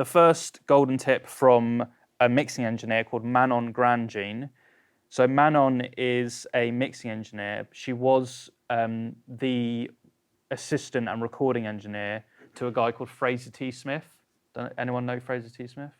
the first golden tip from a mixing engineer called Manon Grandjean. So Manon is a mixing engineer. She was the assistant and recording engineer to a guy called Fraser T. Smith. Anyone know Fraser T. Smith?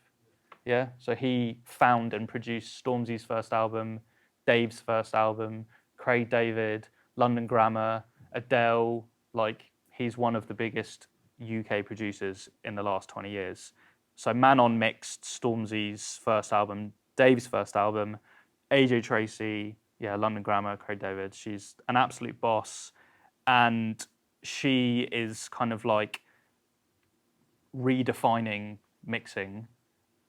Yeah. So he found and produced Stormzy's first album, Dave's first album, Craig David, London Grammar, Adele. Like, he's one of the biggest UK producers in the last 20 years. So Manon mixed Stormzy's first album, Dave's first album, AJ Tracey, London Grammar, Craig David. She's an absolute boss, and she is kind of like redefining mixing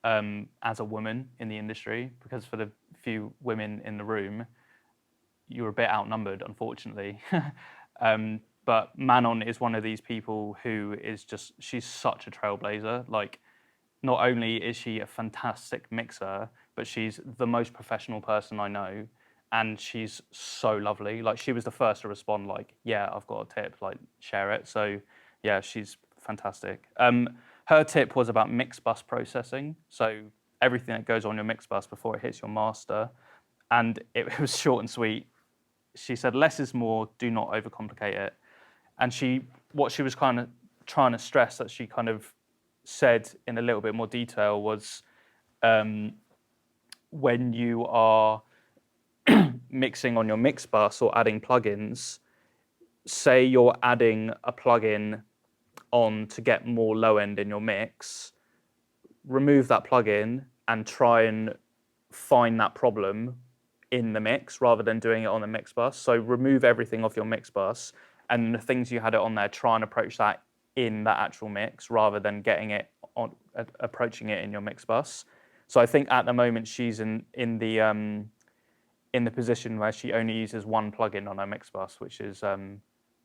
as a woman in the industry, because for the few women in the room, you're a bit outnumbered, unfortunately. But Manon is one of these people who is she's such a trailblazer. Like, not only is she a fantastic mixer, but she's the most professional person I know, and she's so lovely. Like, she was the first to respond, like, yeah, I've got a tip, like, share it. So yeah, she's fantastic. Her tip was about mix bus processing. So everything that goes on your mix bus before it hits your master. And it was short and sweet. She said, less is more, do not overcomplicate it. And what she was kind of trying to stress, that she kind of said in a little bit more detail, was when you are mixing on your mix bus or adding plugins, say you're adding a plugin on to get more low end in your mix, remove that plugin and try and find that problem in the mix rather than doing it on the mix bus. So remove everything off your mix bus, and the things you had it on there, try and approach that in that actual mix rather than approaching it in your mix bus. So I think at the moment she's in the position where she only uses one plugin on her mix bus, which is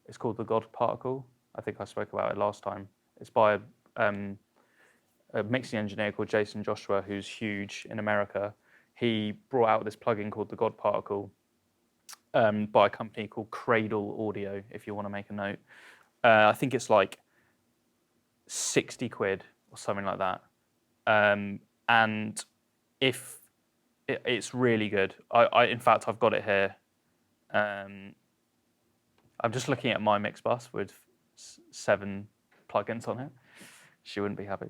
it's called the God Particle. I think I spoke about it last time. It's by a mixing engineer called Jason Joshua, who's huge in America. He brought out this plugin called the God Particle by a company called Cradle Audio, if you want to make a note. I think it's like 60 quid or something like that. And if it's really good. In fact, I've got it here. I'm just looking at my mix bus with 7 plugins on it. She wouldn't be happy.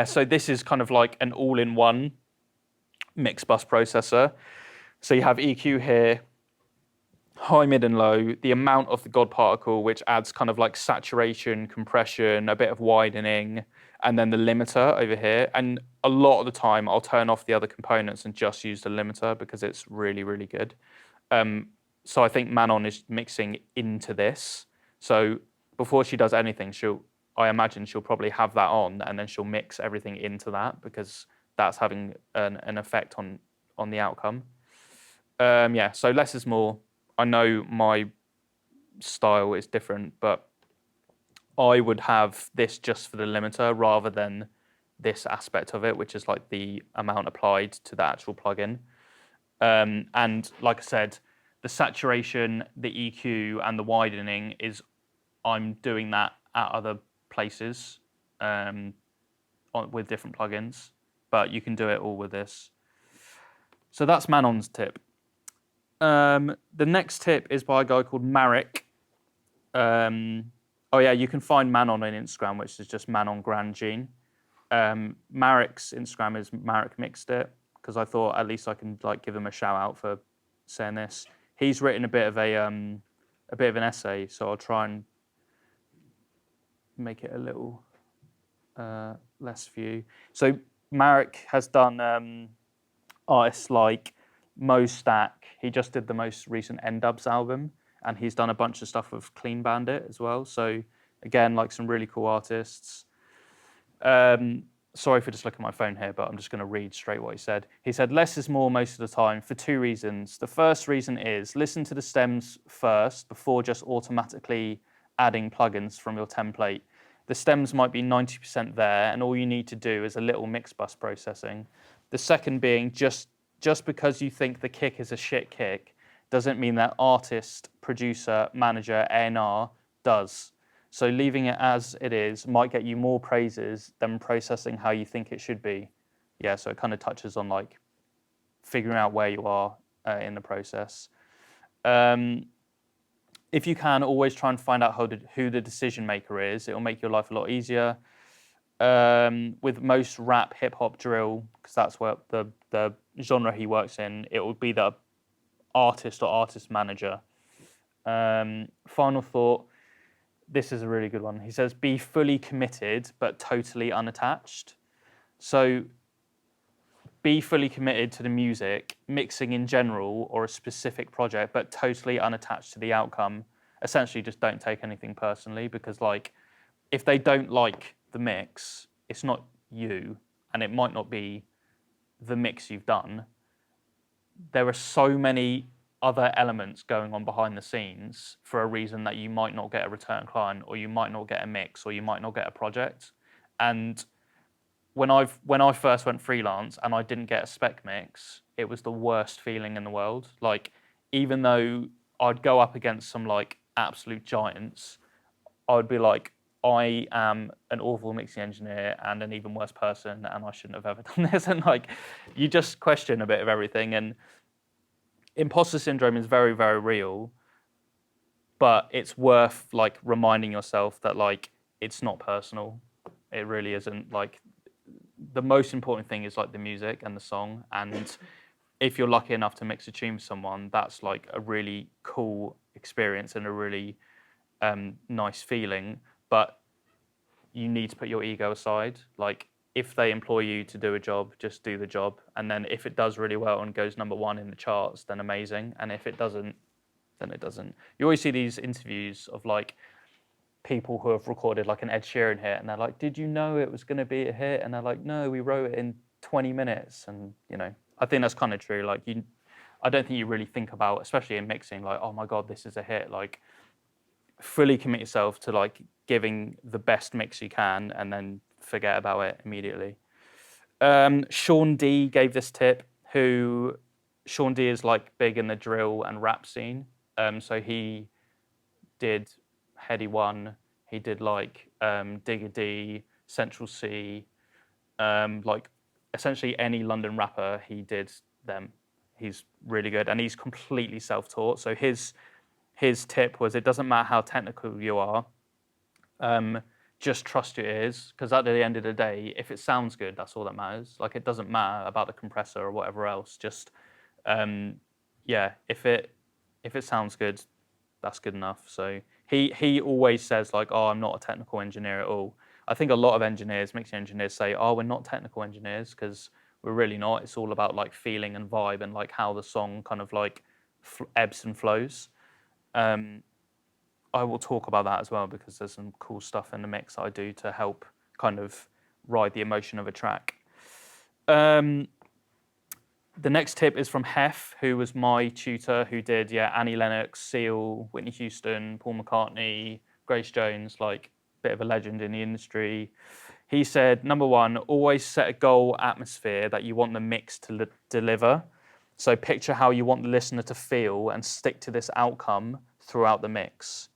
So this is kind of like an all-in-one mix bus processor. So you have EQ here, high, mid, and low, the amount of the God particle, which adds kind of like saturation, compression, a bit of widening, and then the limiter over here. And a lot of the time, I'll turn off the other components and just use the limiter because it's really, really good. So I think Manon is mixing into this. So before she does anything, I imagine she'll probably have that on, and then she'll mix everything into that, because that's having an effect on the outcome. So less is more. I know my style is different, but I would have this just for the limiter rather than this aspect of it, which is like the amount applied to the actual plugin. And like I said, the saturation, the EQ, and the widening I'm doing that at other places with different plugins, but you can do it all with this. So that's Manon's tip. The next tip is by a guy called Marrick. You can find Manon on Instagram, which is just Manon Grandjean. Marrick's Instagram is Marrik Mixed It, because I thought at least I can give him a shout out for saying this. He's written a bit of an essay, so I'll try and make it a little less for you. So Marrick has done artists like Mo Stack. He just did the most recent N-Dubs album, and he's done a bunch of stuff with Clean Bandit as well. So again, some really cool artists. Sorry for just looking at my phone here, but I'm just going to read straight what he said. He said, less is more most of the time for 2 reasons. The first reason is listen to the stems first before just automatically adding plugins from your template. The stems might be 90% there, and all you need to do is a little mix bus processing. The second being just because you think the kick is a shit kick doesn't mean that artist, producer, manager, A&R does. So leaving it as it is might get you more praises than processing how you think it should be. Yeah, so it kind of touches on like figuring out where you are in the process. If you can, always try and find out who the decision maker is. It will make your life a lot easier. With most rap, hip hop, drill, because that's what the genre he works in, it would be the artist or artist manager. Final thought. This is a really good one. He says, be fully committed, but totally unattached. So be fully committed to the music, mixing in general, or a specific project, but totally unattached to the outcome. Essentially, just don't take anything personally, because like, if they don't like the mix, it's not you, and it might not be the mix you've done. There are so many other elements going on behind the scenes for a reason that you might not get a return client, or you might not get a mix, or you might not get a project. And when I first went freelance and I didn't get a spec mix, it was the worst feeling in the world. Like, even though I'd go up against some like absolute giants, I would be like, I am an awful mixing engineer and an even worse person, and I shouldn't have ever done this. And like, you just question a bit of everything. And imposter syndrome is very, very real, but it's worth like reminding yourself that like it's not personal. It really isn't. Like, the most important thing is like the music and the song. And if you're lucky enough to mix a tune with someone, that's like a really cool experience and a really nice feeling. But you need to put your ego aside. Like, if they employ you to do a job, just do the job. And then if it does really well and goes #1 in the charts, then amazing. And if it doesn't, then it doesn't. You always see these interviews of like people who have recorded like an Ed Sheeran hit, and they're like, did you know it was going to be a hit? And they're like, no, we wrote it in 20 minutes. And, you know, I think that's kind of true. Like, I don't think you really think about, especially in mixing, like, oh my God, this is a hit. Like, fully commit yourself to like giving the best mix you can, and then forget about it immediately. Sean D gave this tip. Sean D is like big in the drill and rap scene. So he did Heady One. He did like Digger D, Central C, like essentially any London rapper. He did them. He's really good, and he's completely self-taught. So his tip was, it doesn't matter how technical you are, just trust your ears, because at the end of the day, if it sounds good, that's all that matters. Like, it doesn't matter about the compressor or whatever else. Just if it sounds good, that's good enough. So he always says like, oh, I'm not a technical engineer at all. I think a lot of engineers, mixing engineers, say, oh, we're not technical engineers, because we're really not. It's all about like feeling and vibe and like how the song kind of like ebbs and flows. I will talk about that as well, because there's some cool stuff in the mix that I do to help kind of ride the emotion of a track. The next tip is from Heff, who was my tutor, who did Annie Lennox, Seal, Whitney Houston, Paul McCartney, Grace Jones, like a bit of a legend in the industry. He said, #1, always set a goal atmosphere that you want the mix to deliver. So picture how you want the listener to feel and stick to this outcome throughout the mix.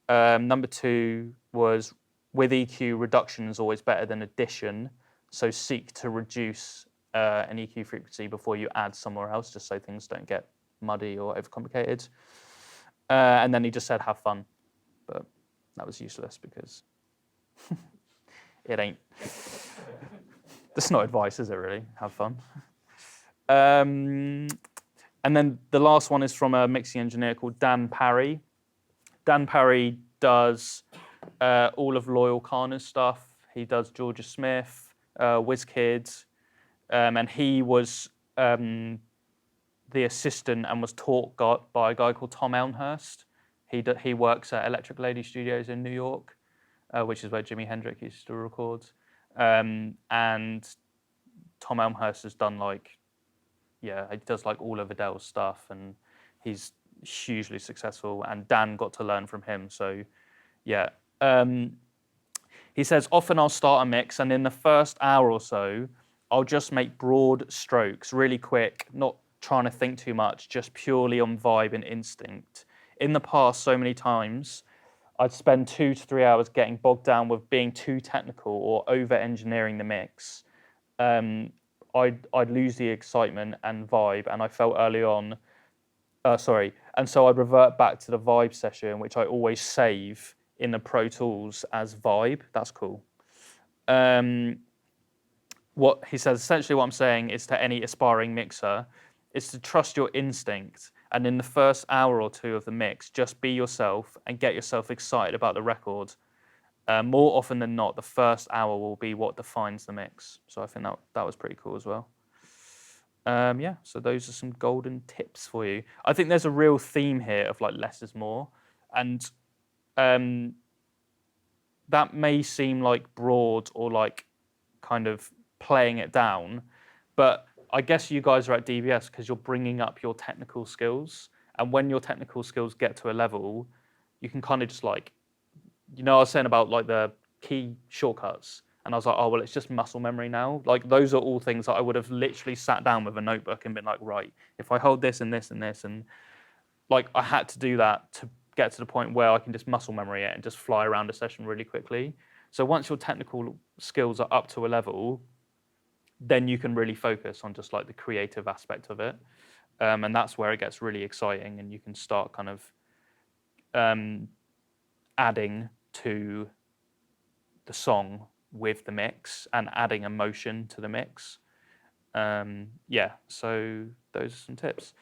#2 was, with EQ, reduction is always better than addition. So seek to reduce an EQ frequency before you add somewhere else, just so things don't get muddy or overcomplicated. And then he just said, have fun. But that was useless, because it ain't. That's not advice, is it really? Have fun. And then the last one is from a mixing engineer called Dan Parry. Dan Parry does all of Loyal Kana's stuff. He does Georgia Smith, WizKid, and he was the assistant and was taught by a guy called Tom Elmhurst. He works at Electric Lady Studios in New York, which is where Jimi Hendrix used to record. And Tom Elmhurst has done he does like all of Adele's stuff, and he's hugely successful, and Dan got to learn from him. So he says, often I'll start a mix, and in the first hour or so, I'll just make broad strokes, really quick, not trying to think too much, just purely on vibe and instinct. In the past, so many times, I'd spend 2 to 3 hours getting bogged down with being too technical or over engineering the mix. I'd lose the excitement and vibe, and I felt early on. And so I'd revert back to the vibe session, which I always save in the Pro Tools as vibe. That's cool. What he says, essentially what I'm saying is to any aspiring mixer, is to trust your instinct. And in the first hour or two of the mix, just be yourself and get yourself excited about the record. More often than not, the first hour will be what defines the mix. So I think that was pretty cool as well. Yeah, so those are some golden tips for you. I think there's a real theme here of like less is more. And that may seem like broad or like kind of playing it down, but I guess you guys are at DBS because you're bringing up your technical skills. And when your technical skills get to a level, you can kind of just like, I was saying about like the key shortcuts. And I was like, oh, well, it's just muscle memory now. Like those are all things that I would have literally sat down with a notebook and been like, right, if I hold this and this and this, and like I had to do that to get to the point where I can just muscle memory it and just fly around a session really quickly. So once your technical skills are up to a level, then you can really focus on just like the creative aspect of it. And that's where it gets really exciting, and you can start kind of adding to the song with the mix and adding emotion to the mix. Yeah, so those are some tips.